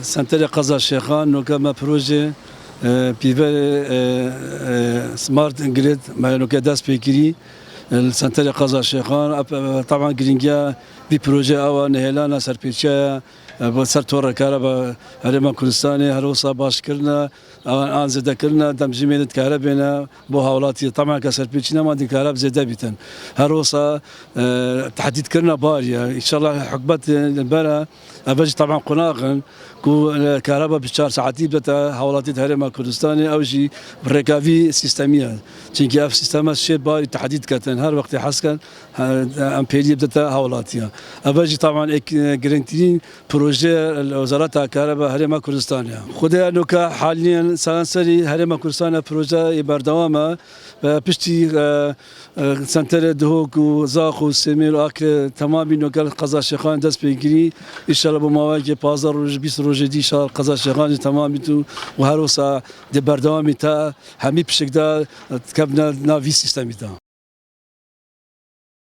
سنتر قزا شيخان نوكا بروجي بيفي سمارت جريد ما نوكا داس بيكري السنتر قزا شيخان طبعا جرينجا ببروجي او نهلانا سربيتشا سر تور كهرباء هرما كردستاني هروسا باش كرنا ان زاد كرنا دمجمين كهربنا بو هاولاتي طبعا كسربيتشنا ما دي كهرباء زاد بيتن هروسا تحديد كرنا باريا ان شاء الله حقبت البارا افج طبعا قناغن كو الكهرباء بشار ساعتي بتا هاولاتي هرما كردستاني او جي بريكافي سيستميه تشيكي اف سيستم شي باري تحديد كتن هر وقت حسكن امبيري بتا هاولاتي افج طبعا جرينتين بروجي وزارة الكهرباء هرما كردستانيا خدها نوكا حاليا سانسري هرما كردستانيا بروجي بردوامه بشتي سنتر دهوك وزاخ وسمير واكل تمامي نوكا قزا شيخان داس بيجري ان شاء الله بمواجه بازار روج 20 روج دي شهر قزا شيخان تمامي تو وهروسا دي بردوامي تا همي بشكدا تكبنا نافي سيستمي تا